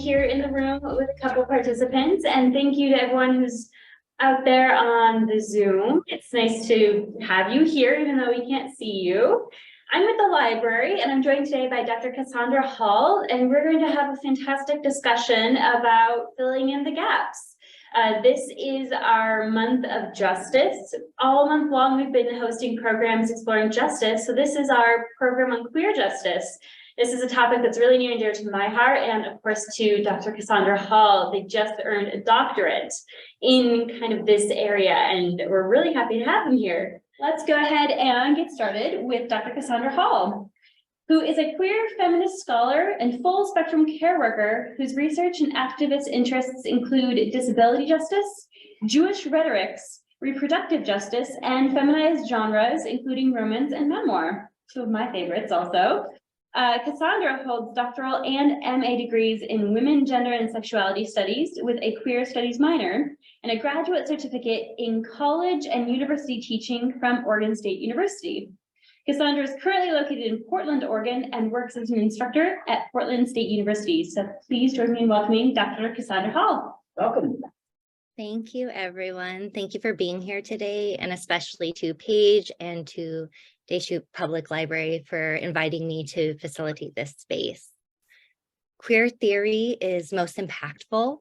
here in the room with a couple participants, and thank you to everyone who's out there on the Zoom. It's nice to have you here, even though we can't see you. I'm with the library, and I'm joined today by Dr. Cassandra Hall, and we're going to have a fantastic discussion about filling in the gaps. This is our month of justice. All month long, we've been hosting programs exploring justice. So this is our program on queer justice. This is a topic that's really near and dear to my heart, and of course to Dr. Cassandra Hall. They just earned a doctorate in kind of this area, and we're really happy to have them here. Let's go ahead and get started with Dr. Cassandra Hall, who is a queer feminist scholar and full spectrum care worker whose research and activist interests include disability justice, Jewish rhetorics, reproductive justice, and feminized genres, including romance and memoir, two of my favorites also. Cassandra holds doctoral and MA degrees in women, gender, and sexuality studies with a queer studies minor and a graduate certificate in college and university teaching from Oregon State University. Cassandra is currently located in Portland, Oregon, and works as an instructor at Portland State University. So please join me in welcoming Dr. Cassandra Hall. Welcome. Thank you, everyone. Thank you for being here today, and especially to Paige and to Deschutes Public Library for inviting me to facilitate this space. Queer theory is most impactful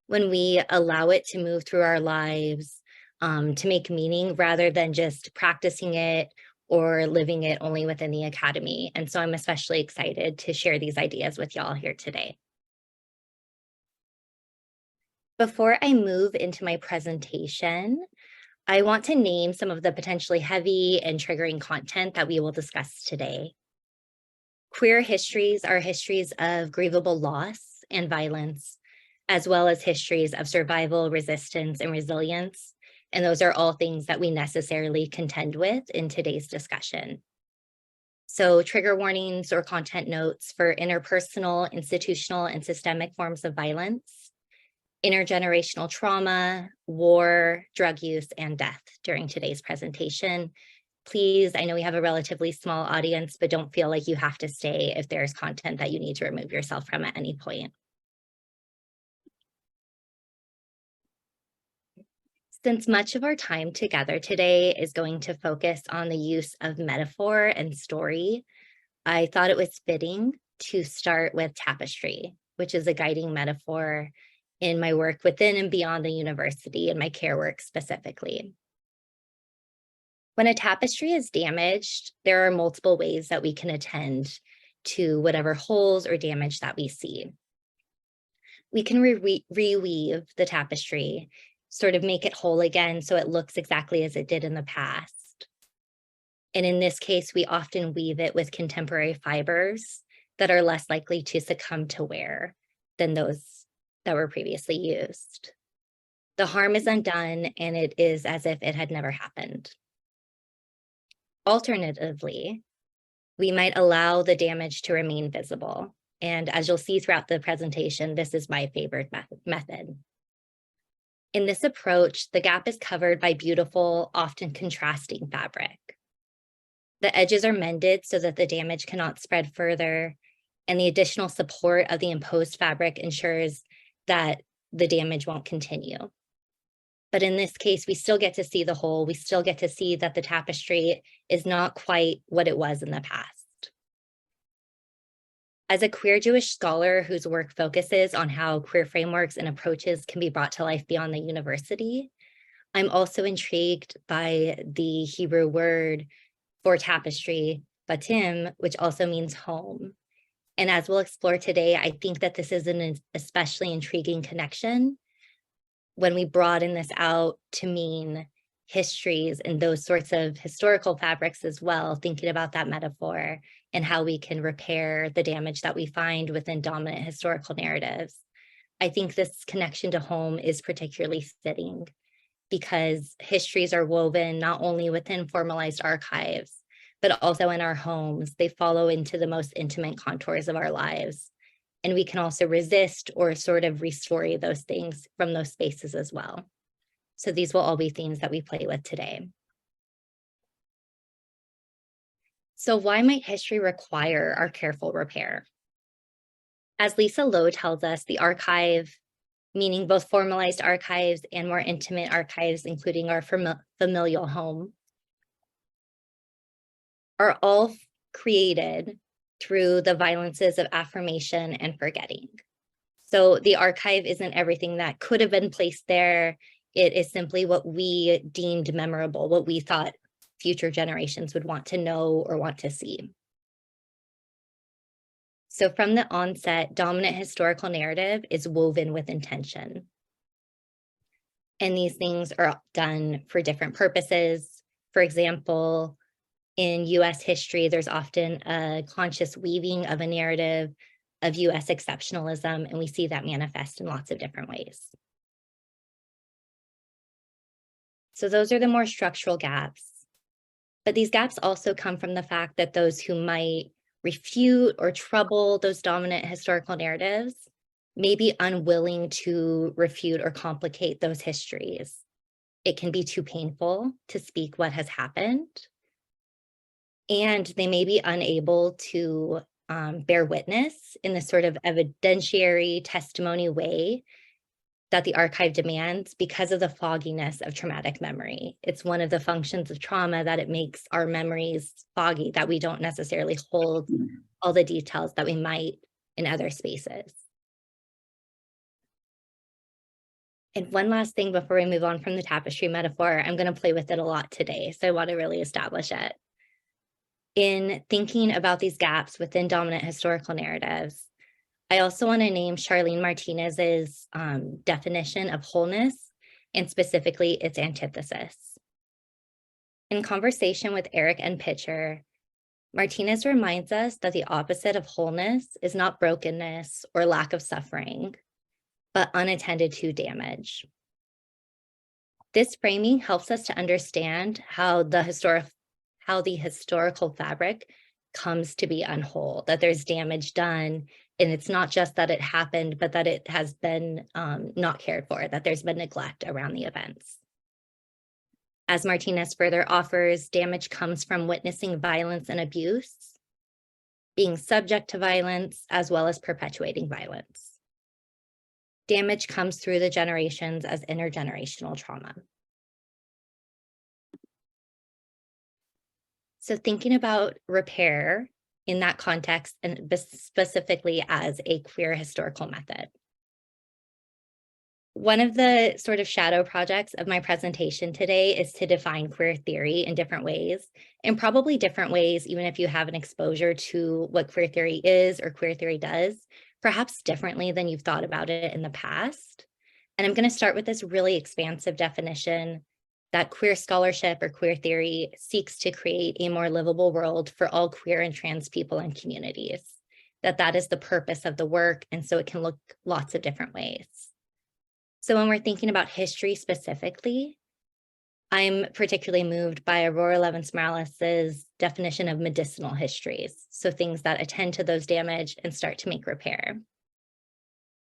when we allow it to move through our lives, to make meaning rather than just practicing it or living it only within the academy. And so I'm especially excited to share these ideas with y'all here today. Before I move into my presentation, I want to name some of the potentially heavy and triggering content that we will discuss today. Queer histories are histories of grievable loss and violence, as well as histories of survival, resistance, and resilience. And those are all things that we necessarily contend with in today's discussion. So trigger warnings or content notes for interpersonal, institutional, and systemic forms of violence, intergenerational trauma, war, drug use, and death during today's presentation. Please, I know we have a relatively small audience, but don't feel like you have to stay if there's content that you need to remove yourself from at any point. Since much of our time together today is going to focus on the use of metaphor and story, I thought it was fitting to start with tapestry, which is a guiding metaphor in my work within and beyond the university and my care work specifically. When a tapestry is damaged, there are multiple ways that we can attend to whatever holes or damage that we see. We can reweave the tapestry, sort of make it whole again so it looks exactly as it did in the past. And in this case, we often weave it with contemporary fibers that are less likely to succumb to wear than those that were previously used. The harm is undone, and it is as if it had never happened. Alternatively, we might allow the damage to remain visible. And as you'll see throughout the presentation, this is my favorite method. In this approach, the gap is covered by beautiful, often contrasting fabric. The edges are mended so that the damage cannot spread further, and the additional support of the imposed fabric ensures that the damage won't continue. But in this case, we still get to see the whole. We still get to see that the tapestry is not quite what it was in the past. As a queer Jewish scholar whose work focuses on how queer frameworks and approaches can be brought to life beyond the university, I'm also intrigued by the Hebrew word for tapestry, batim, which also means home. And as we'll explore today, I think that this is an especially intriguing connection when we broaden this out to mean histories and those sorts of historical fabrics as well, thinking about that metaphor and how we can repair the damage that we find within dominant historical narratives. I think this connection to home is particularly fitting because histories are woven not only within formalized archives, but also in our homes. They follow into the most intimate contours of our lives. And we can also resist or sort of restory those things from those spaces as well. So these will all be themes that we play with today. So why might history require our careful repair? As Lisa Lowe tells us, the archive, meaning both formalized archives and more intimate archives, including our familial home, are all created through the violences of affirmation and forgetting. So the archive isn't everything that could have been placed there. It is simply what we deemed memorable, what we thought future generations would want to know or want to see. So from the onset, dominant historical narrative is woven with intention. And these things are done for different purposes. For example, in US history, there's often a conscious weaving of a narrative of US exceptionalism, and we see that manifest in lots of different ways. So those are the more structural gaps. But these gaps also come from the fact that those who might refute or trouble those dominant historical narratives may be unwilling to refute or complicate those histories. It can be too painful to speak what has happened, and they may be unable to bear witness in the sort of evidentiary testimony way that the archive demands because of the fogginess of traumatic memory. It's one of the functions of trauma that it makes our memories foggy, that we don't necessarily hold all the details that we might in other spaces. And one last thing before we move on from the tapestry metaphor, I'm going to play with it a lot today, so I want to really establish it. In thinking about these gaps within dominant historical narratives, I also want to name Charlene Martinez's definition of wholeness, and specifically its antithesis. In conversation with Eric and Pitcher, Martinez reminds us that the opposite of wholeness is not brokenness or lack of suffering, but unattended to damage. This framing helps us to understand how the historical fabric comes to be unwhole, that there's damage done, and it's not just that it happened, but that it has been not cared for, that there's been neglect around the events. As Martinez further offers, damage comes from witnessing violence and abuse, being subject to violence, as well as perpetuating violence. Damage comes through the generations as intergenerational trauma. So thinking about repair in that context, and specifically as a queer historical method. One of the sort of shadow projects of my presentation today is to define queer theory in different ways, and probably different ways, even if you have an exposure to what queer theory is or queer theory does, perhaps differently than you've thought about it in the past. And I'm going to start with this really expansive definition that queer scholarship or queer theory seeks to create a more livable world for all queer and trans people and communities, that is the purpose of the work, and so it can look lots of different ways. So when we're thinking about history specifically, I'm particularly moved by Aurora Levins-Morales's definition of medicinal histories, so things that attend to those damage and start to make repair.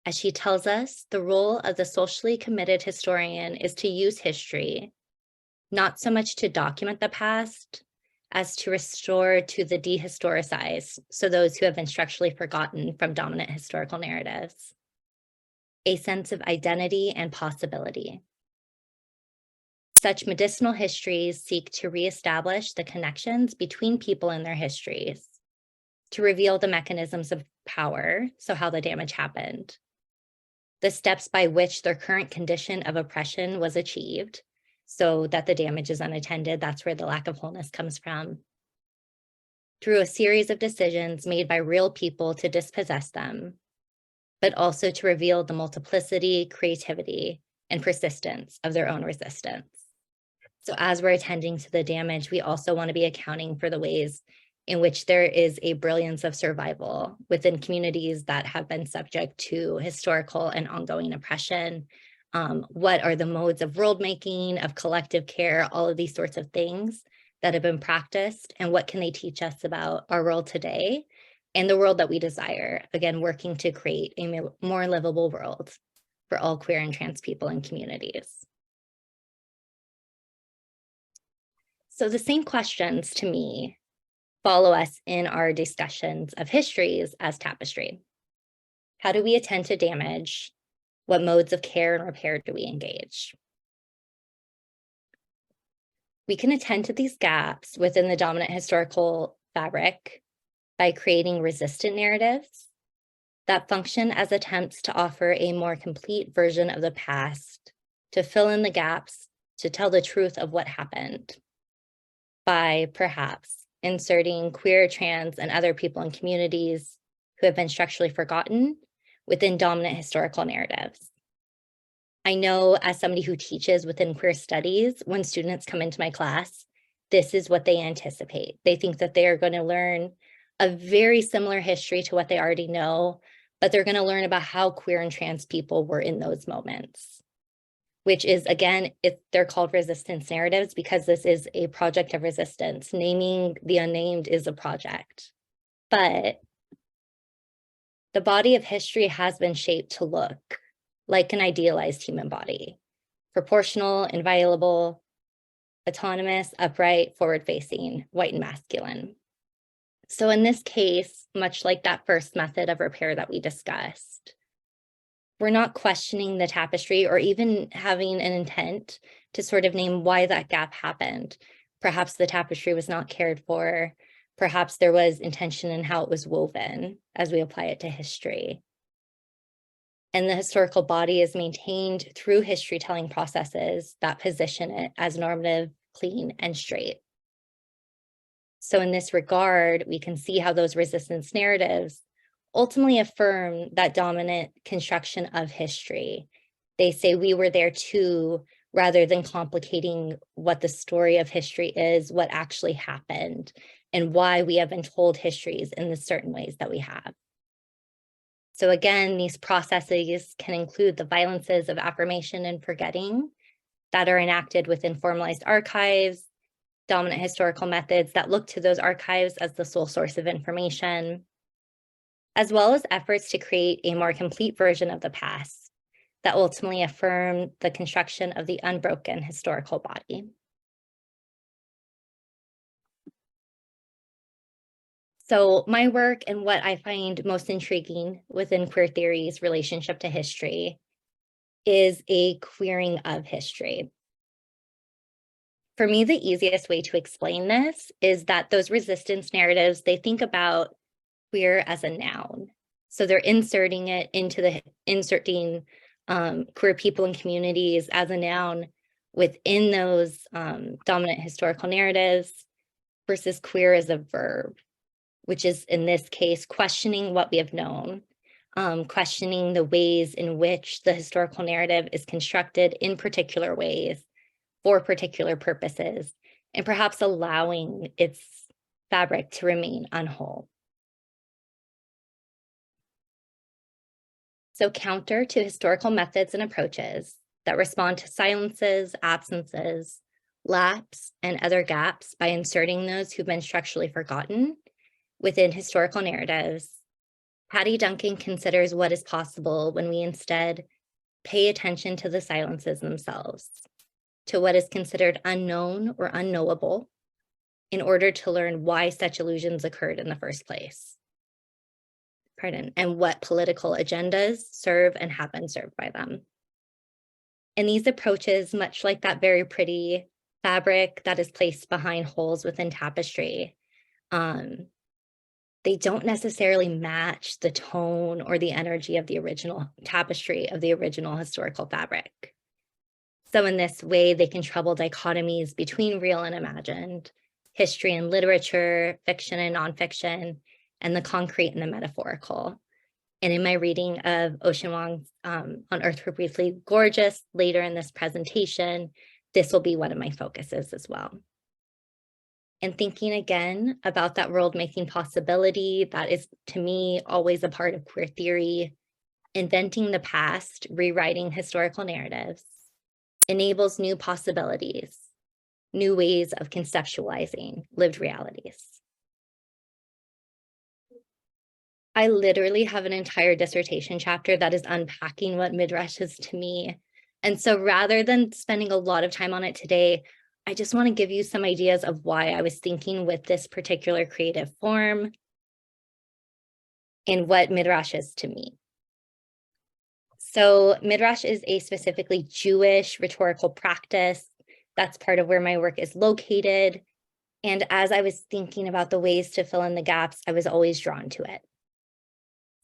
As she tells us, the role of the socially committed historian is to use history not so much to document the past as to restore to the dehistoricized, so those who have been structurally forgotten from dominant historical narratives, a sense of identity and possibility. Such medicinal histories seek to reestablish the connections between people and their histories, to reveal the mechanisms of power, so how the damage happened, the steps by which their current condition of oppression was achieved, so that the damage is unattended. That's where the lack of wholeness comes from. Through a series of decisions made by real people to dispossess them, but also to reveal the multiplicity, creativity, and persistence of their own resistance. So as we're attending to the damage, we also want to be accounting for the ways in which there is a brilliance of survival within communities that have been subject to historical and ongoing oppression. What are the modes of world making, of collective care, all of these sorts of things that have been practiced, and what can they teach us about our world today and the world that we desire, again, working to create a more livable world for all queer and trans people and communities. So the same questions to me follow us in our discussions of histories as tapestry. How do we attend to damage? What modes of care and repair do we engage? We can attend to these gaps within the dominant historical fabric by creating resistant narratives that function as attempts to offer a more complete version of the past, to fill in the gaps, to tell the truth of what happened, by perhaps inserting queer, trans, and other people in communities who have been structurally forgotten within dominant historical narratives. I know, as somebody who teaches within queer studies, when students come into my class, this is what they anticipate. They think that they are going to learn a very similar history to what they already know, but they're going to learn about how queer and trans people were in those moments, which is, again, they're called resistance narratives because this is a project of resistance. Naming the unnamed is a project. But the body of history has been shaped to look like an idealized human body: proportional, inviolable, autonomous, upright, forward-facing, white and masculine. So in this case, much like that first method of repair that we discussed, we're not questioning the tapestry or even having an intent to sort of name why that gap happened. Perhaps the tapestry was not cared for. Perhaps there was intention in how it was woven as we apply it to history. And the historical body is maintained through history-telling processes that position it as normative, clean, and straight. So in this regard, we can see how those resistance narratives ultimately affirm that dominant construction of history. They say we were there too, rather than complicating what the story of history is, what actually happened, and why we have been told histories in the certain ways that we have. So again, these processes can include the violences of affirmation and forgetting that are enacted within formalized archives, dominant historical methods that look to those archives as the sole source of information, as well as efforts to create a more complete version of the past that ultimately affirm the construction of the unbroken historical body. So my work and what I find most intriguing within queer theory's relationship to history is a queering of history. For me, the easiest way to explain this is that those resistance narratives, they think about queer as a noun. So they're inserting queer people and communities as a noun within those dominant historical narratives versus queer as a verb, which is in this case, questioning what we have known, questioning the ways in which the historical narrative is constructed in particular ways for particular purposes, and perhaps allowing its fabric to remain unwhole. So counter to historical methods and approaches that respond to silences, absences, lapse, and other gaps by inserting those who've been structurally forgotten within historical narratives, Patty Duncan considers what is possible when we instead pay attention to the silences themselves, to what is considered unknown or unknowable, in order to learn why such illusions occurred in the first place. And what political agendas serve and have been served by them. And these approaches, much like that very pretty fabric that is placed behind holes within tapestry, they don't necessarily match the tone or the energy of the original tapestry of the original historical fabric. So in this way, they can trouble dichotomies between real and imagined, history and literature, fiction and nonfiction, and the concrete and the metaphorical. And in my reading of Ocean Vuong's On Earth We're Briefly Gorgeous later in this presentation, this will be one of my focuses as well. And thinking again about that world-making possibility that is, to me, always a part of queer theory, inventing the past, rewriting historical narratives, enables new possibilities, new ways of conceptualizing lived realities. I literally have an entire dissertation chapter that is unpacking what midrash is to me. And so rather than spending a lot of time on it today, I just want to give you some ideas of why I was thinking with this particular creative form and what midrash is to me. So midrash is a specifically Jewish rhetorical practice. That's part of where my work is located. And as I was thinking about the ways to fill in the gaps, I was always drawn to it.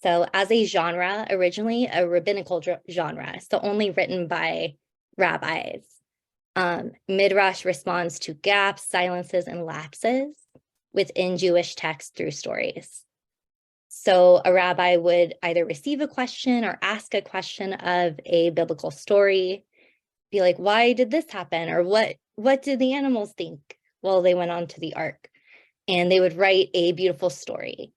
So as a genre, originally a rabbinical genre, so only written by rabbis, midrash responds to gaps, silences, and lapses within Jewish texts through stories. So a rabbi would either receive a question or ask a question of a biblical story, be like, why did this happen? Or what did the animals think while they went on to the ark? And they would write a beautiful story.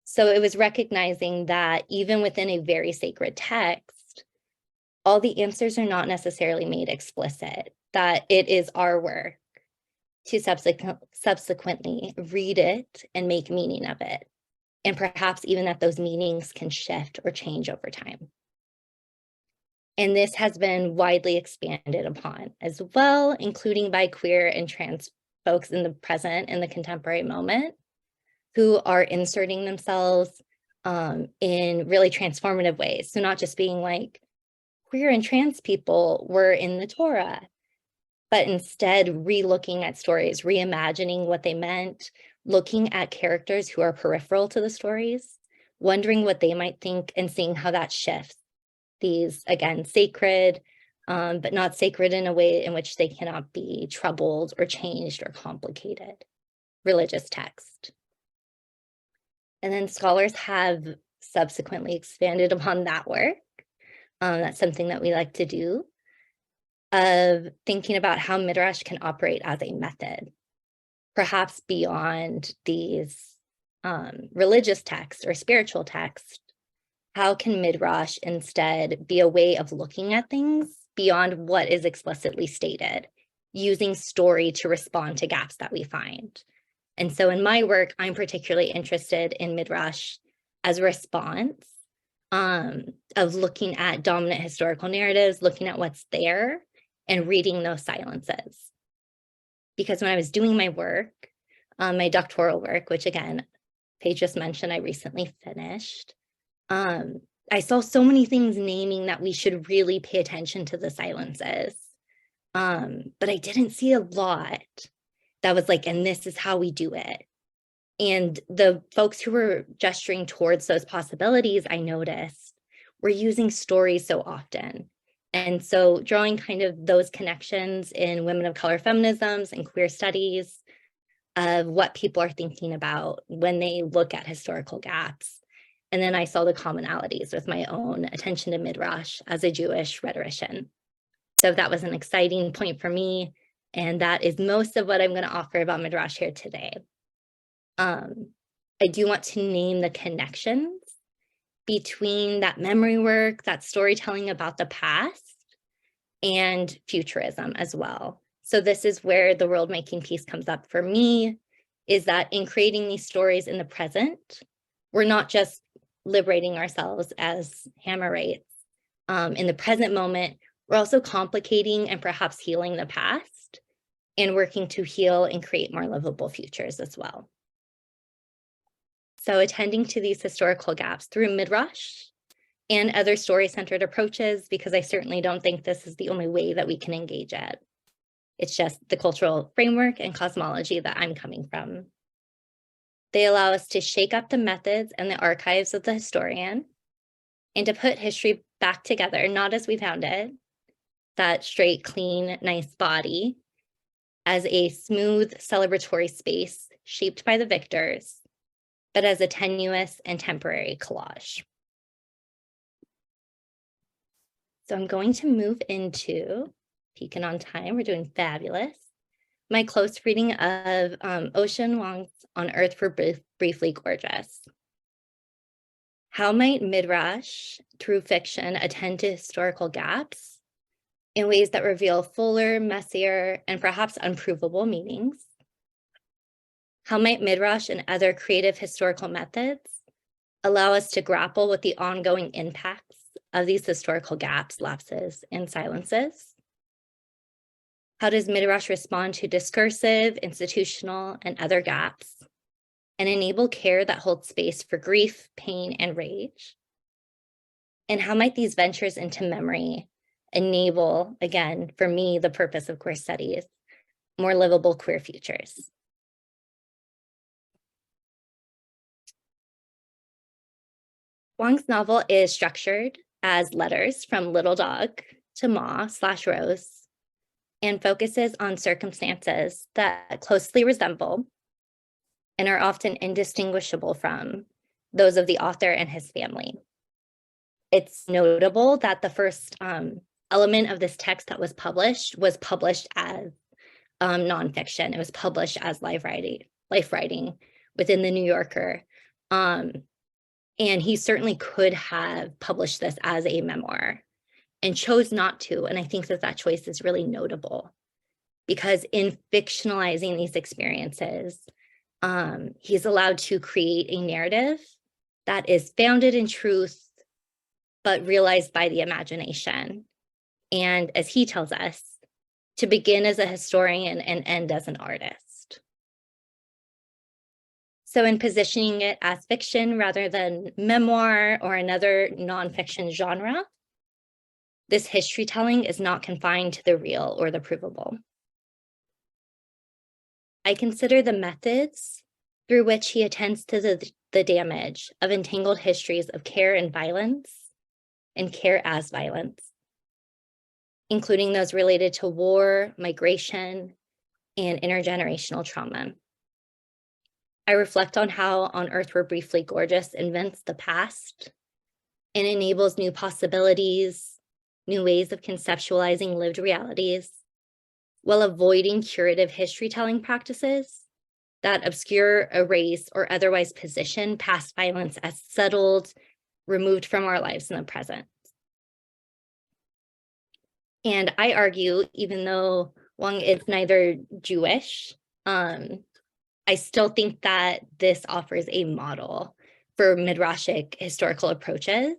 So it was recognizing that even within a very sacred text, all the answers are not necessarily made explicit, that it is our work to subsequently read it and make meaning of it. And perhaps even that those meanings can shift or change over time. And this has been widely expanded upon as well, including by queer and trans folks in the present, in the contemporary moment, who are inserting themselves in really transformative ways. So not just being like, queer and trans people were in the Torah, but instead re-looking at stories, reimagining what they meant, looking at characters who are peripheral to the stories, wondering what they might think and seeing how that shifts these, again, sacred, but not sacred in a way in which they cannot be troubled or changed or complicated religious text. And then scholars have subsequently expanded upon that work. That's something that we like to do, of thinking about how midrash can operate as a method, perhaps beyond these religious texts or spiritual texts. How can midrash instead be a way of looking at things beyond what is explicitly stated, using story to respond to gaps that we find? And so in my work, I'm particularly interested in midrash as a response of looking at dominant historical narratives, looking at what's there and reading those silences. Because when I was doing my work, my doctoral work, which again, Paige just mentioned, I recently finished, I saw so many things naming that we should really pay attention to the silences. But I didn't see a lot that was like, and this is how we do it. And the folks who were gesturing towards those possibilities, I noticed, were using stories so often. And so drawing kind of those connections in women of color feminisms and queer studies of what people are thinking about when they look at historical gaps. And then I saw the commonalities with my own attention to midrash as a Jewish rhetorician. So that was an exciting point for me. And that is most of what I'm going to offer about midrash here today. I do want to name the connections between that memory work, that storytelling about the past, and futurism as well. So this is where the world making piece comes up for me, is that in creating these stories in the present, we're not just liberating ourselves as Hammerites. In the present moment, we're also complicating and perhaps healing the past and working to heal and create more livable futures as well. So attending to these historical gaps through midrash and other story-centered approaches, because I certainly don't think this is the only way that we can engage it. It's just the cultural framework and cosmology that I'm coming from. They allow us to shake up the methods and the archives of the historian and to put history back together, not as we found it, that straight, clean, nice body, as a smooth celebratory space shaped by the victors, but as a tenuous and temporary collage. So I'm going to move into, peeking on time, we're doing fabulous, my close reading of Ocean Vuong's On Earth for Briefly Gorgeous. How might midrash, through fiction, attend to historical gaps in ways that reveal fuller, messier, and perhaps unprovable meanings? How might midrash and other creative historical methods allow us to grapple with the ongoing impacts of these historical gaps, lapses, and silences? How does midrash respond to discursive, institutional, and other gaps and enable care that holds space for grief, pain, and rage? And how might these ventures into memory enable, again, for me, the purpose of queer studies, more livable queer futures? Vuong's novel is structured as letters from little dog to ma/rose and focuses on circumstances that closely resemble and are often indistinguishable from those of the author and his family. It's notable that the first element of this text that was published as nonfiction. It was published as life writing within the New Yorker. And he certainly could have published this as a memoir and chose not to. And I think that that choice is really notable because in fictionalizing these experiences, he's allowed to create a narrative that is founded in truth, but realized by the imagination. And as he tells us, to begin as a historian and end as an artist. So in positioning it as fiction rather than memoir or another nonfiction genre, this history telling is not confined to the real or the provable. I consider the methods through which he attends to the damage of entangled histories of care and violence and care as violence, including those related to war, migration, and intergenerational trauma. I reflect on how On Earth We're Briefly Gorgeous invents the past and enables new possibilities, new ways of conceptualizing lived realities, while avoiding curative history-telling practices that obscure, erase, or otherwise position past violence as settled, removed from our lives in the present. And I argue, even though Vuong is neither Jewish, I still think that this offers a model for midrashic historical approaches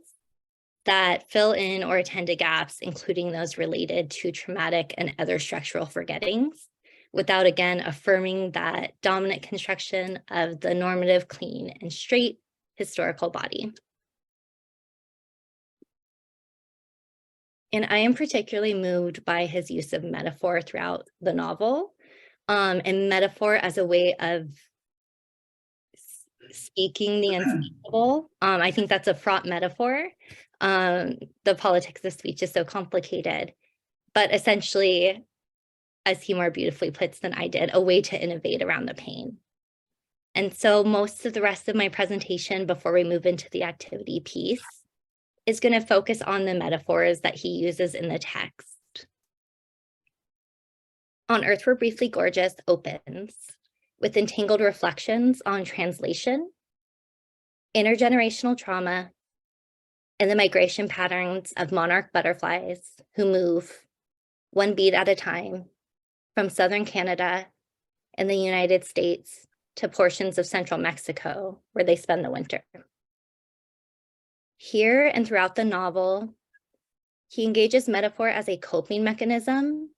that fill in or attend to gaps, including those related to traumatic and other structural forgettings, without again affirming that dominant construction of the normative, clean, and straight historical body. And I am particularly moved by his use of metaphor throughout the novel, and metaphor as a way of speaking the unspeakable. I think that's a fraught metaphor. The politics of speech is so complicated, but essentially, as he more beautifully puts than I did, a way to innovate around the pain. And so most of the rest of my presentation before we move into the activity piece is going to focus on the metaphors that he uses in the text. On Earth We're Briefly Gorgeous opens with entangled reflections on translation, intergenerational trauma, and the migration patterns of monarch butterflies who move one beat at a time from southern Canada and the United States to portions of central Mexico where they spend the winter. Here and throughout the novel, he engages metaphor as a coping mechanism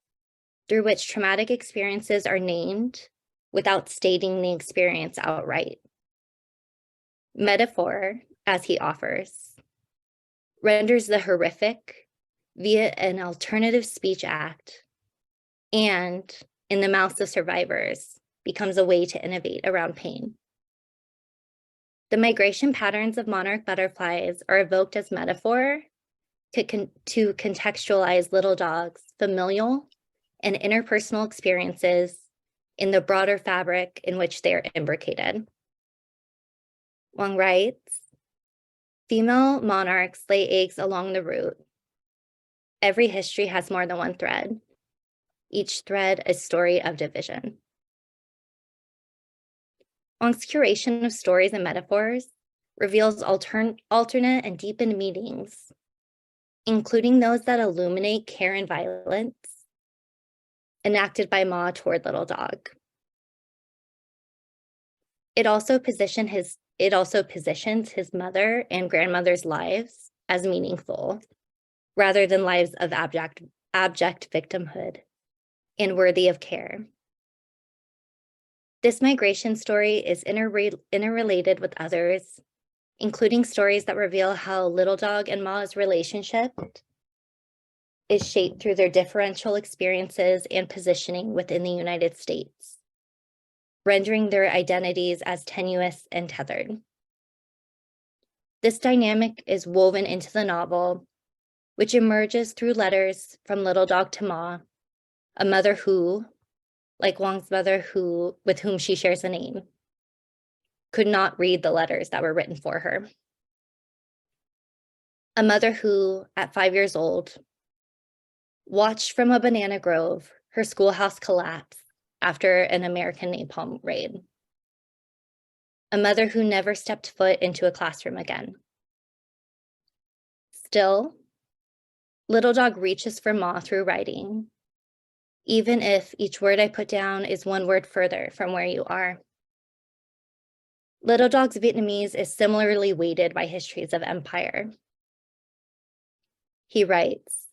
through which traumatic experiences are named without stating the experience outright. Metaphor, as he offers, renders the horrific via an alternative speech act and, in the mouths of survivors, becomes a way to innovate around pain. The migration patterns of monarch butterflies are evoked as metaphor to contextualize little dogs' familial and interpersonal experiences in the broader fabric in which they are imbricated. Vuong writes, female monarchs lay eggs along the route. Every history has more than one thread, each thread a story of division. Vuong's curation of stories and metaphors reveals alternate and deepened meanings, including those that illuminate care and violence enacted by Ma toward little dog. It also positions his mother and grandmother's lives as meaningful, rather than lives of abject victimhood and worthy of care. This migration story is interrelated with others including stories that reveal how Little Dog and Ma's relationship is shaped through their differential experiences and positioning within the United States, rendering their identities as tenuous and tethered. This dynamic is woven into the novel, which emerges through letters from Little Dog to Ma, a mother who, like Vuong's mother with whom she shares a name, could not read the letters that were written for her. A mother who, at 5 years old, watched from a banana grove her schoolhouse collapse after an American napalm raid. A mother who never stepped foot into a classroom again. Still, Little Dog reaches for Ma through writing, even if each word I put down is one word further from where you are. Little Dog's Vietnamese is similarly weighted by histories of empire. He writes,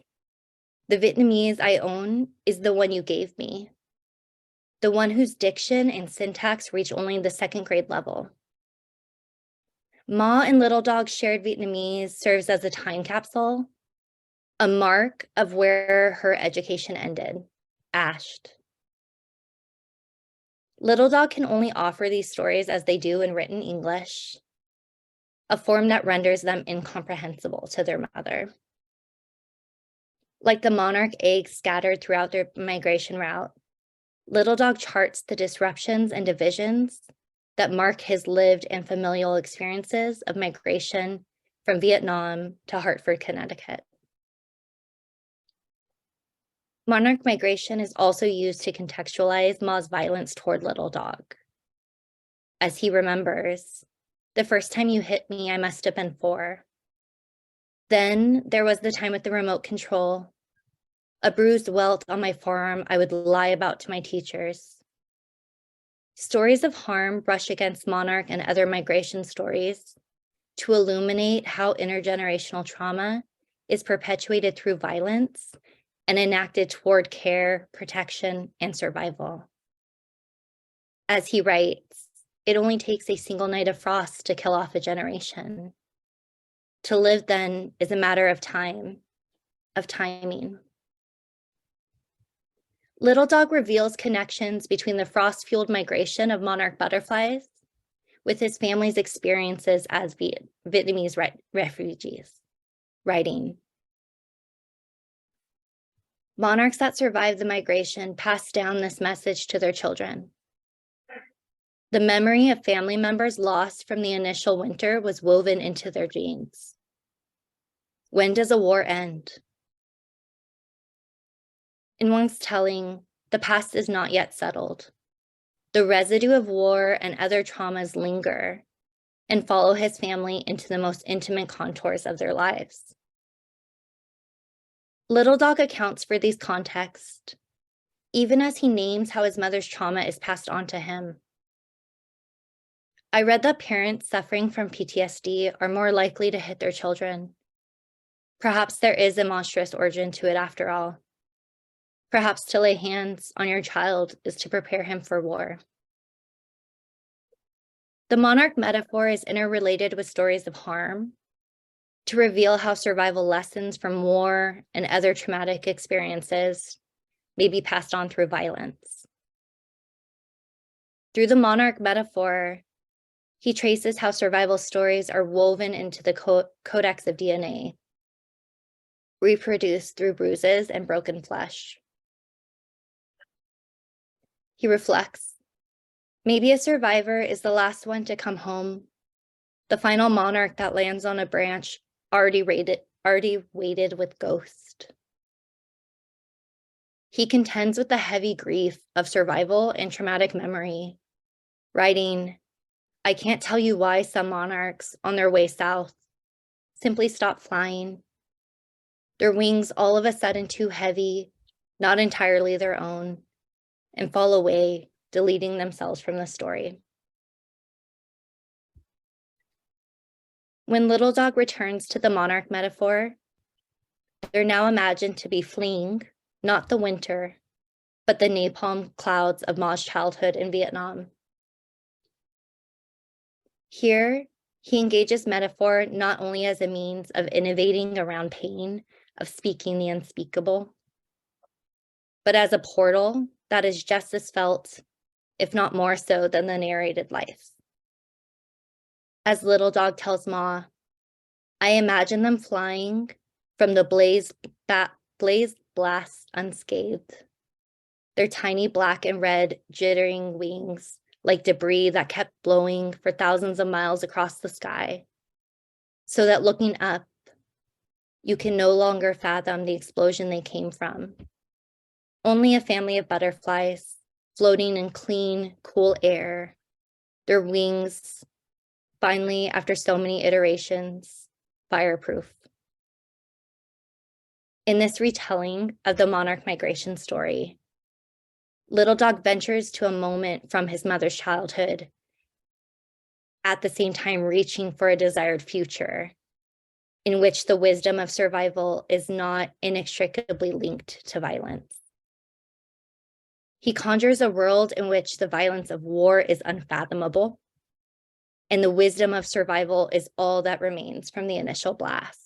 "The Vietnamese I own is the one you gave me, the one whose diction and syntax reach only the 2nd grade level. Ma and Little Dog's shared Vietnamese serves as a time capsule, a mark of where her education ended, ashed. Little Dog can only offer these stories as they do in written English, a form that renders them incomprehensible to their mother. Like the monarch eggs scattered throughout their migration route, Little Dog charts the disruptions and divisions that mark his lived and familial experiences of migration from Vietnam to Hartford, Connecticut. Monarch migration is also used to contextualize Ma's violence toward Little Dog. As he remembers, "The first time you hit me, I must have been 4. Then there was the time with the remote control, a bruised welt on my forearm I would lie about to my teachers." Stories of harm brush against Monarch and other migration stories to illuminate how intergenerational trauma is perpetuated through violence and enacted toward care, protection, and survival. As he writes, "It only takes a single night of frost to kill off a generation. To live then is a matter of time, of timing." Little Dog reveals connections between the frost-fueled migration of monarch butterflies with his family's experiences as Vietnamese refugees, writing, "Monarchs that survived the migration passed down this message to their children. The memory of family members lost from the initial winter was woven into their genes. When does a war end? In Vuong's telling, the past is not yet settled. The residue of war and other traumas linger and follow his family into the most intimate contours of their lives. Little Dog accounts for these contexts, even as he names how his mother's trauma is passed on to him. I read that parents suffering from PTSD are more likely to hit their children. Perhaps there is a monstrous origin to it after all. Perhaps to lay hands on your child is to prepare him for war." The monarch metaphor is interrelated with stories of harm to reveal how survival lessons from war and other traumatic experiences may be passed on through violence. Through the monarch metaphor, he traces how survival stories are woven into the codex of DNA, reproduced through bruises and broken flesh. He reflects, maybe a survivor is the last one to come home, the final monarch that lands on a branch already weighted with ghost. He contends with the heavy grief of survival and traumatic memory, writing, "I can't tell you why some monarchs on their way south simply stop flying. Their wings all of a sudden too heavy, not entirely their own, and fall away, deleting themselves from the story." When Little Dog returns to the monarch metaphor, they're now imagined to be fleeing, not the winter, but the napalm clouds of Ma's childhood in Vietnam. Here, He engages metaphor not only as a means of innovating around pain, of speaking the unspeakable, but as a portal that is just as felt, if not more so, than the narrated life. As Little Dog tells Ma, I imagine them flying from the blaze blast unscathed, their tiny black and red jittering wings like debris that kept blowing for thousands of miles across the sky, so that looking up, you can no longer fathom the explosion they came from. Only a family of butterflies floating in clean, cool air, their wings, finally, after so many iterations, fireproof. In this retelling of the monarch migration story, Little Dog ventures to a moment from his mother's childhood, at the same time reaching for a desired future, in which the wisdom of survival is not inextricably linked to violence. He conjures a world in which the violence of war is unfathomable, and the wisdom of survival is all that remains from the initial blast.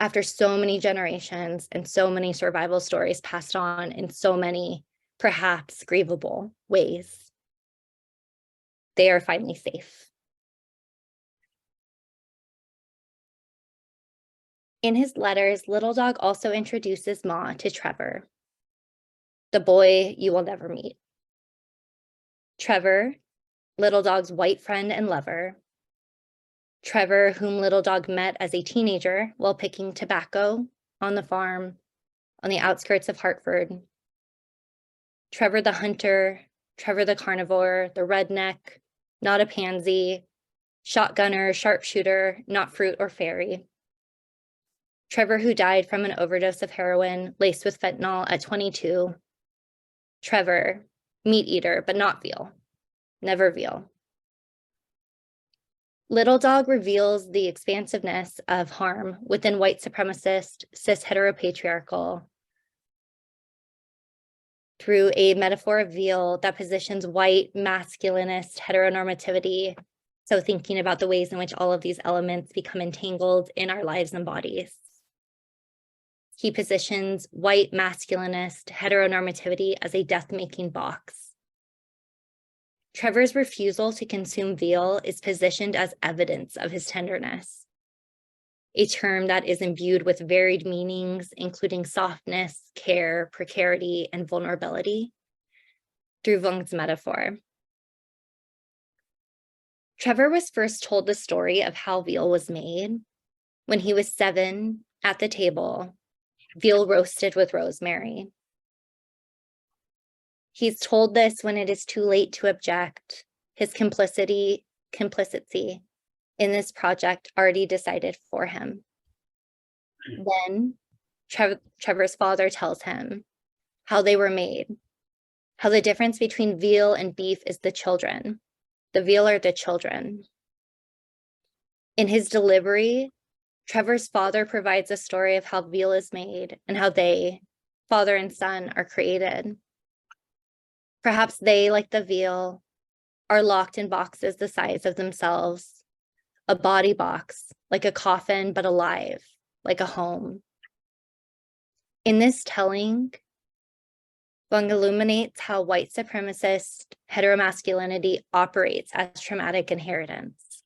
After so many generations and so many survival stories passed on in so many, perhaps grievable ways, they are finally safe. In his letters, Little Dog also introduces Ma to Trevor, the boy you will never meet. Trevor, Little Dog's white friend and lover. Trevor, whom Little Dog met as a teenager while picking tobacco on the farm on the outskirts of Hartford. Trevor the hunter, Trevor the carnivore, the redneck, not a pansy, shotgunner, sharpshooter, not fruit or fairy. Trevor who died from an overdose of heroin laced with fentanyl at 22. Trevor, meat eater, but not veal, never veal. Little Dog reveals the expansiveness of harm within white supremacist, cis heteropatriarchal through a metaphor of veal that positions white masculinist heteronormativity. So thinking about the ways in which all of these elements become entangled in our lives and bodies. He positions white masculinist heteronormativity as a death-making box. Trevor's refusal to consume veal is positioned as evidence of his tenderness, a term that is imbued with varied meanings, including softness, care, precarity, and vulnerability through Vuong's metaphor. Trevor was first told the story of how veal was made when he was 7 at the table, veal roasted with rosemary. He's told this when it is too late to object, his complicity in this project already decided for him. Then Trevor's father tells him how they were made, how the difference between veal and beef is the children. The veal are the children. In his delivery, Trevor's father provides a story of how veal is made and how they, father and son, are created. Perhaps they, like the veal, are locked in boxes the size of themselves, a body box, like a coffin, but alive, like a home. In this telling, Vuong illuminates how white supremacist heteromasculinity operates as traumatic inheritance.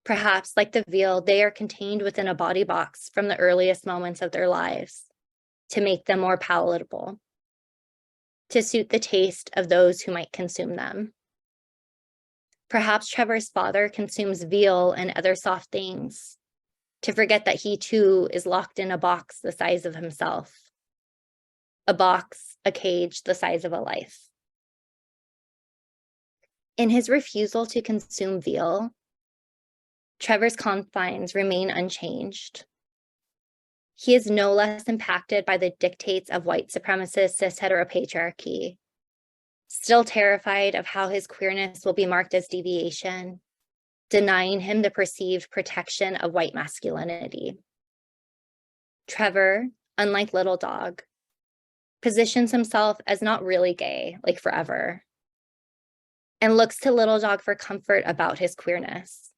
Perhaps, like the veal, they are contained within a body box from the earliest moments of their lives to make them more palatable, to suit the taste of those who might consume them. Perhaps Trevor's father consumes veal and other soft things to forget that he too is locked in a box the size of himself, a box, a cage the size of a life. In his refusal to consume veal, Trevor's confines remain unchanged. He is no less impacted by the dictates of white supremacist cis heteropatriarchy, still terrified of how his queerness will be marked as deviation, denying him the perceived protection of white masculinity. Trevor, unlike Little Dog, positions himself as not really gay, like forever, and looks to Little Dog for comfort about his queerness.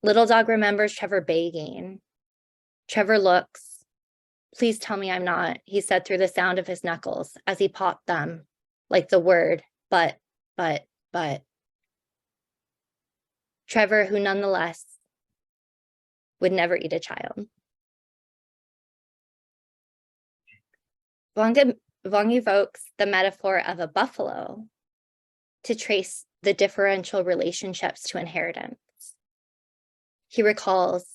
Little Dog remembers Trevor begging. Trevor looks. Please tell me I'm not, he said through the sound of his knuckles as he popped them, like the word, but. Trevor, who nonetheless would never eat a child. Vuong evokes the metaphor of a buffalo to trace the differential relationships to inheritance. He recalls,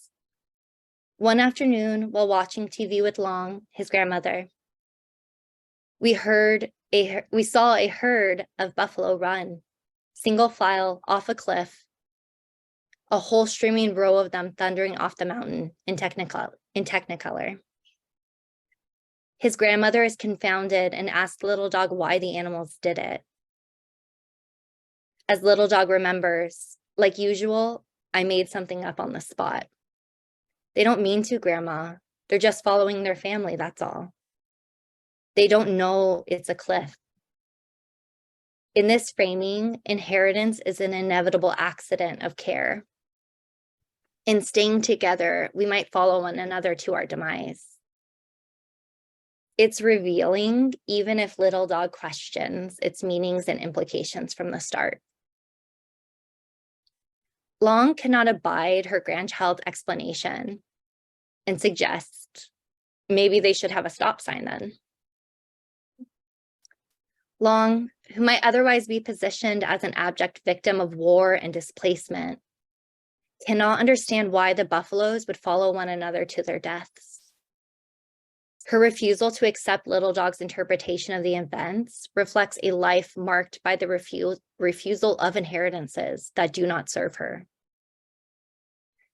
one afternoon while watching TV with Long, his grandmother, we saw a herd of buffalo run, single file off a cliff, a whole streaming row of them thundering off the mountain in Technicolor. His grandmother is confounded and asks Little Dog why the animals did it. As Little Dog remembers, like usual, I made something up on the spot. They don't mean to, Grandma. They're just following their family, that's all. They don't know it's a cliff. In this framing, inheritance is an inevitable accident of care. In staying together, we might follow one another to our demise. It's revealing, even if Little Dog questions its meanings and implications from the start. Long cannot abide her grandchild's explanation and suggests maybe they should have a stop sign then. Long, who might otherwise be positioned as an abject victim of war and displacement, cannot understand why the buffaloes would follow one another to their deaths. Her refusal to accept Little Dog's interpretation of the events reflects a life marked by the refusal of inheritances that do not serve her.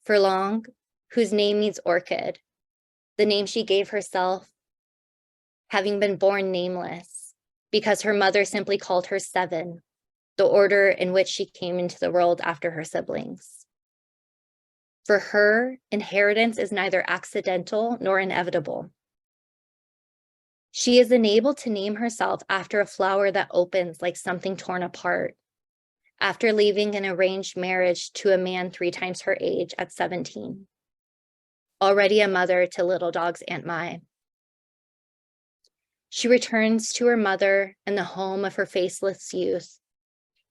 For Long, whose name means orchid, the name she gave herself, having been born nameless, because her mother simply called her Seven, the order in which she came into the world after her siblings. For her, inheritance is neither accidental nor inevitable. She is enabled to name herself after a flower that opens like something torn apart, after leaving an arranged marriage to a man 3 times her age at 17, already a mother to Little Dog's Aunt Mai. She returns to her mother and the home of her faceless youth,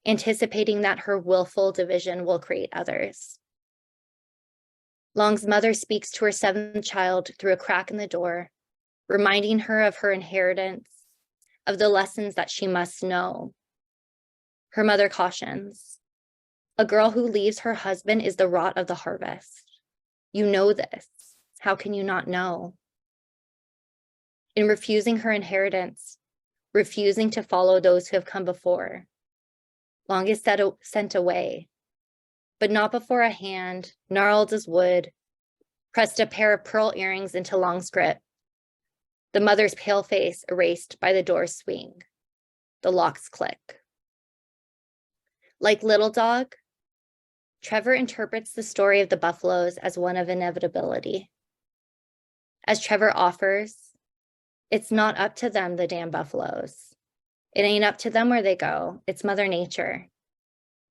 anticipating that her willful division will create others. Long's mother speaks to her 7th child through a crack in the door, reminding her of her inheritance, of the lessons that she must know. Her mother cautions, a girl who leaves her husband is the rot of the harvest. You know this. How can you not know? In refusing her inheritance, refusing to follow those who have come before, Long is sent away, but not before a hand, gnarled as wood, pressed a pair of pearl earrings into Long's grip, the mother's pale face erased by the door's swing. The locks click. Like Little Dog, Trevor interprets the story of the buffaloes as one of inevitability. As Trevor offers, it's not up to them, the damn buffaloes. It ain't up to them where they go. It's Mother Nature.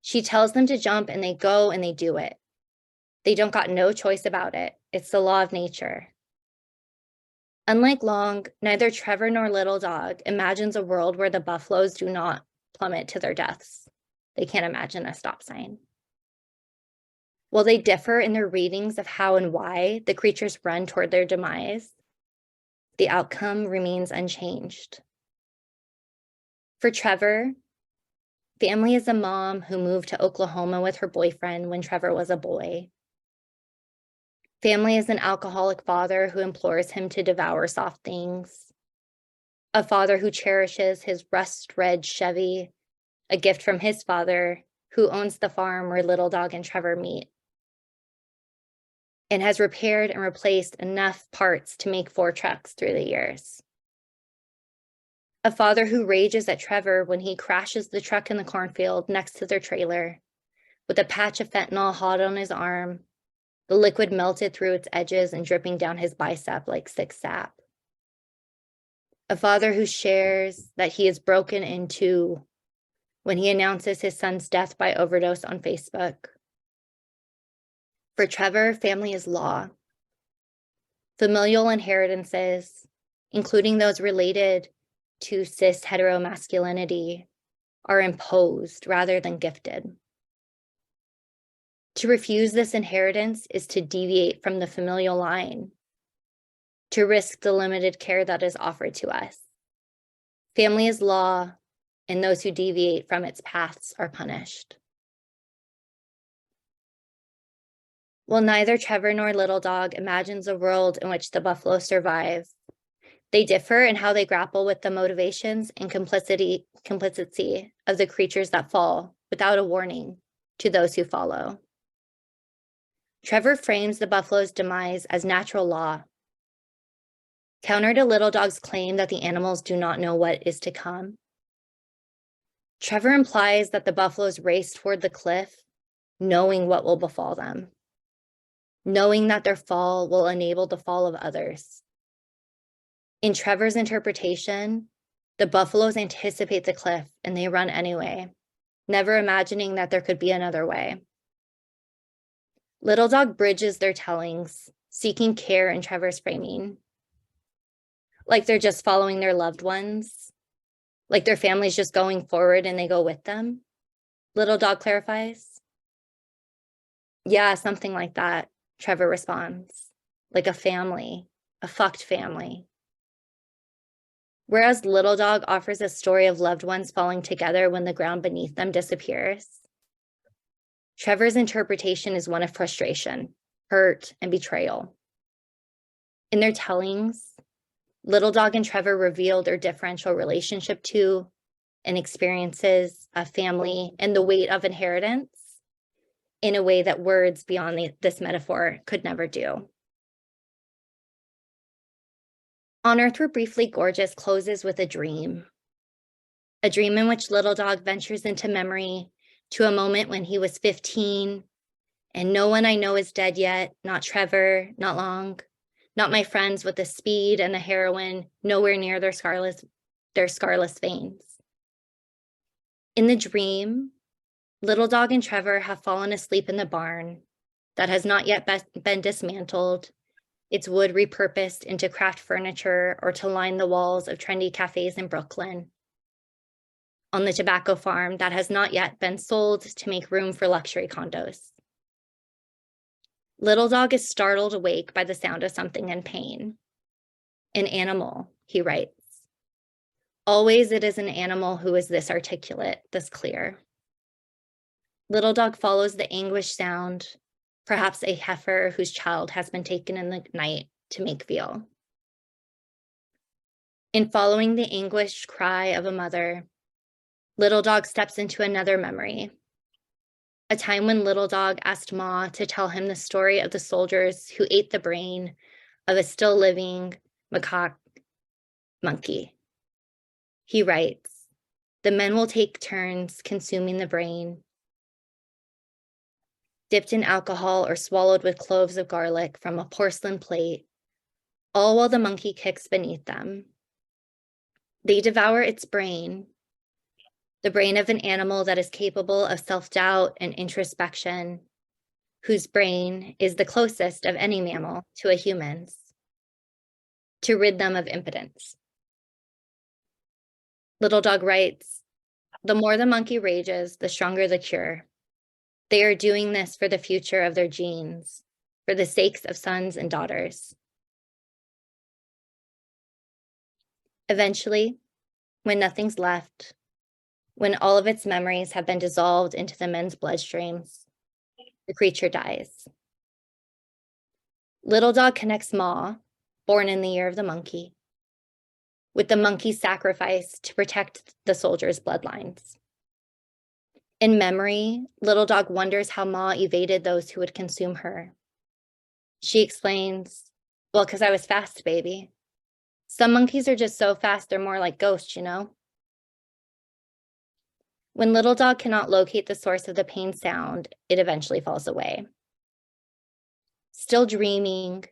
She tells them to jump and they go and they do it. They don't got no choice about it. It's the law of nature. Unlike Long, neither Trevor nor Little Dog imagines a world where the buffaloes do not plummet to their deaths. They can't imagine a stop sign. While they differ in their readings of how and why the creatures run toward their demise, the outcome remains unchanged. For Trevor, family is a mom who moved to Oklahoma with her boyfriend when Trevor was a boy. Family is an alcoholic father who implores him to devour soft things. A father who cherishes his rust-red Chevy, a gift from his father, who owns the farm where Little Dog and Trevor meet, and has repaired and replaced enough parts to make 4 trucks through the years. A father who rages at Trevor when he crashes the truck in the cornfield next to their trailer, with a patch of fentanyl hot on his arm, the liquid melted through its edges and dripping down his bicep like thick sap. A father who shares that he is broken into when he announces his son's death by overdose on Facebook. For Trevor, family is law. Familial inheritances, including those related to cis heteromasculinity, are imposed rather than gifted. To refuse this inheritance is to deviate from the familial line, to risk the limited care that is offered to us. Family is law, and those who deviate from its paths are punished. While neither Trevor nor Little Dog imagines a world in which the buffalo survive, they differ in how they grapple with the motivations and complicity of the creatures that fall without a warning to those who follow. Trevor frames the buffalo's demise as natural law, counter to Little Dog's claim that the animals do not know what is to come. Trevor implies that the buffaloes race toward the cliff, knowing what will befall them, knowing that their fall will enable the fall of others. In Trevor's interpretation, the buffaloes anticipate the cliff and they run anyway, never imagining that there could be another way. Little Dog bridges their tellings, seeking care in Trevor's framing. Like they're just following their loved ones, like their family's just going forward and they go with them. Little Dog clarifies. Yeah, something like that, Trevor responds. Like a family, a fucked family. Whereas Little Dog offers a story of loved ones falling together when the ground beneath them disappears, Trevor's interpretation is one of frustration, hurt, and betrayal. In their tellings, Little Dog and Trevor reveal their differential relationship to and experiences of family and the weight of inheritance in a way that words beyond this metaphor could never do. On Earth We're Briefly Gorgeous closes with a dream in which Little Dog ventures into memory to a moment when he was 15 and no one I know is dead yet, not Trevor, not Long, not my friends with the speed and the heroin, nowhere near their scarless veins. In the dream, Little Dog and Trevor have fallen asleep in the barn that has not yet been dismantled, its wood repurposed into craft furniture or to line the walls of trendy cafes in Brooklyn. On the tobacco farm that has not yet been sold to make room for luxury condos. Little Dog is startled awake by the sound of something in pain. An animal, he writes. Always it is an animal who is this articulate, this clear. Little Dog follows the anguish sound, perhaps a heifer whose child has been taken in the night to make veal. In following the anguished cry of a mother, Little Dog steps into another memory, a time when Little Dog asked Ma to tell him the story of the soldiers who ate the brain of a still living macaque monkey. He writes, the men will take turns consuming the brain, dipped in alcohol or swallowed with cloves of garlic from a porcelain plate, all while the monkey kicks beneath them. They devour its brain, the brain of an animal that is capable of self-doubt and introspection, whose brain is the closest of any mammal to a human's, to rid them of impotence. Little Dog writes, the more the monkey rages, the stronger the cure. They are doing this for the future of their genes, for the sakes of sons and daughters. Eventually, when nothing's left, when all of its memories have been dissolved into the men's bloodstreams, the creature dies. Little Dog connects Ma, born in the year of the monkey, with the monkey's sacrifice to protect the soldiers' bloodlines. In memory, Little Dog wonders how Ma evaded those who would consume her. She explains, well, because I was fast, baby. Some monkeys are just so fast, they're more like ghosts, you know? When Little Dog cannot locate the source of the pain sound, it eventually falls away. Still dreaming,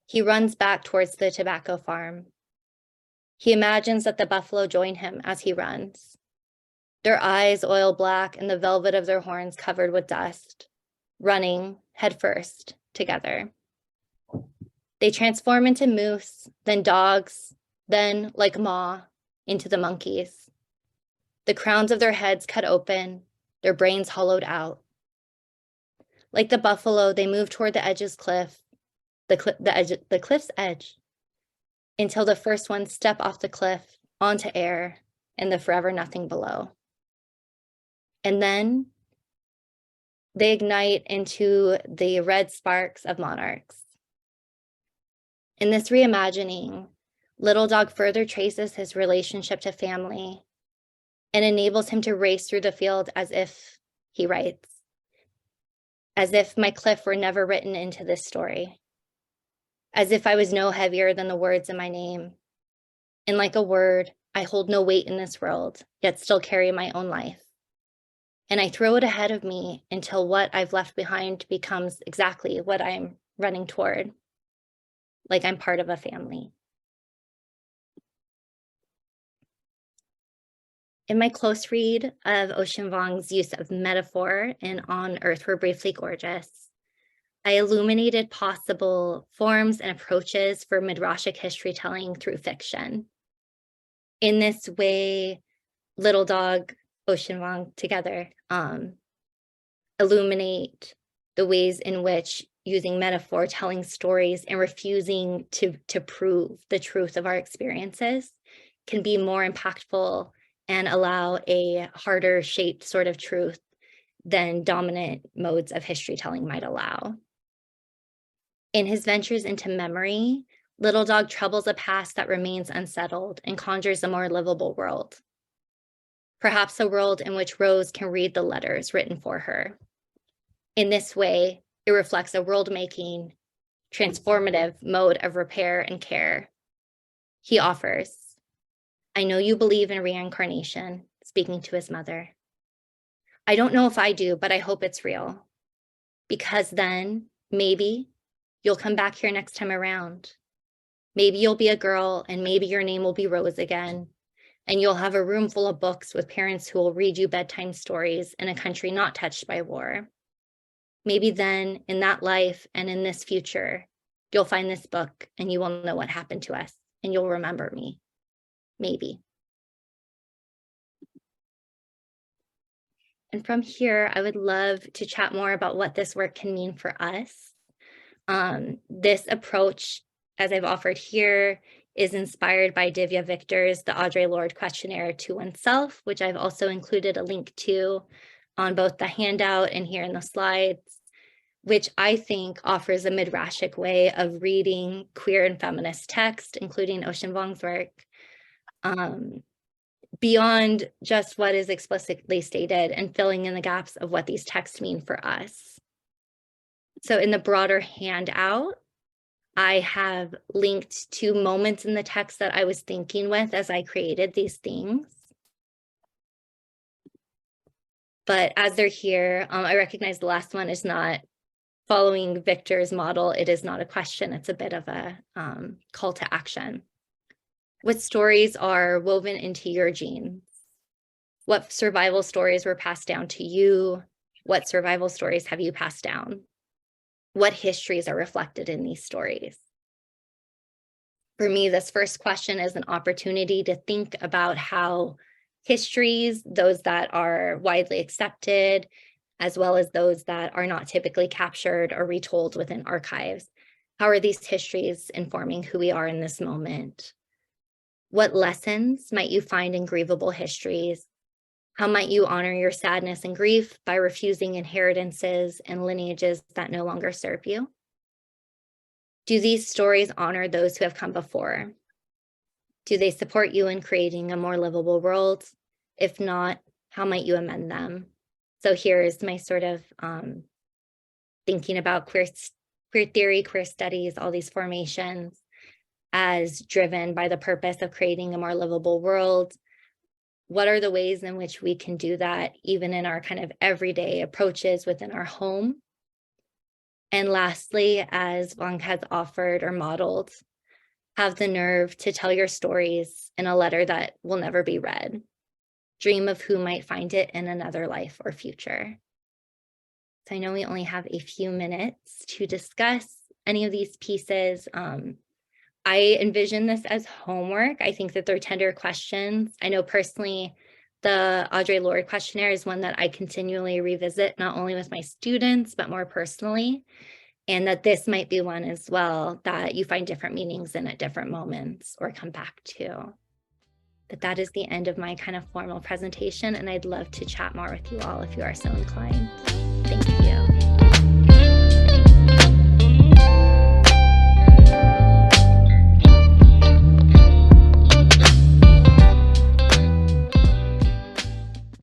he runs back towards the tobacco farm. He imagines that the buffalo join him as he runs. their eyes oil black and the velvet of their horns covered with dust, running headfirst together. They transform into moose, then dogs, then, like Ma, into the monkeys. The crowns of their heads cut open, their brains hollowed out. Like the buffalo, they move toward the cliff's edge, until the first ones step off the cliff onto air and the forever nothing below. And then they ignite into the red sparks of monarchs. In this reimagining, Little Dog further traces his relationship to family and enables him to race through the field as if, he writes, as if my cliff were never written into this story, as if I was no heavier than the words in my name. And like a word, I hold no weight in this world, yet still carry my own life. And I throw it ahead of me until what I've left behind becomes exactly what I'm running toward, like I'm part of a family. In my close read of Ocean Vuong's use of metaphor in On Earth We're Briefly Gorgeous, I illuminated possible forms and approaches for midrashic history telling through fiction. In this way, Little Dog, Ocean Vuong together illuminate the ways in which using metaphor, telling stories, and refusing to prove the truth of our experiences can be more impactful and allow a harder shaped sort of truth than dominant modes of history telling might allow. In his ventures into memory, Little Dog troubles a past that remains unsettled and conjures a more livable world. Perhaps a world in which Rose can read the letters written for her. In this way, it reflects a world-making, transformative mode of repair and care. He offers, I know you believe in reincarnation, speaking to his mother. I don't know if I do, but I hope it's real. Because then, maybe, you'll come back here next time around. Maybe you'll be a girl and maybe your name will be Rose again. And you'll have a room full of books with parents who will read you bedtime stories in a country not touched by war. Maybe then, in that life and in this future, you'll find this book and you will know what happened to us and you'll remember me. Maybe. And from here, I would love to chat more about what this work can mean for us. This approach, as I've offered here, is inspired by Divya Victor's The Audre Lorde Questionnaire to Oneself, which I've also included a link to on both the handout and here in the slides, which I think offers a midrashic way of reading queer and feminist text, including Ocean Vuong's work, beyond just what is explicitly stated and filling in the gaps of what these texts mean for us. So in the broader handout, I have linked to moments in the text that I was thinking with as I created these things. But as they're here, I recognize the last one is not following Victor's model. It is not a question. It's a bit of a call to action. What stories are woven into your genes? What survival stories were passed down to you? What survival stories have you passed down? What histories are reflected in these stories? For me, this first question is an opportunity to think about how histories, those that are widely accepted, as well as those that are not typically captured or retold within archives, how are these histories informing who we are in this moment? What lessons might you find in grievable histories? How might you honor your sadness and grief by refusing inheritances and lineages that no longer serve you? Do these stories honor those who have come before? Do they support you in creating a more livable world? If not, how might you amend them? So here's my sort of thinking about queer theory, queer studies, all these formations as driven by the purpose of creating a more livable world. What are the ways in which we can do that, even in our kind of everyday approaches within our home? And lastly, as Vuong has offered or modeled, have the nerve to tell your stories in a letter that will never be read. dream of who might find it in another life or future. So I know we only have a few minutes to discuss any of these pieces. I envision this as homework. I think that they're tender questions. I know personally, the Audre Lorde questionnaire is one that I continually revisit, not only with my students, but more personally, and that this might be one as well that you find different meanings in at different moments or come back to. But that is the end of my kind of formal presentation, and I'd love to chat more with you all if you are so inclined.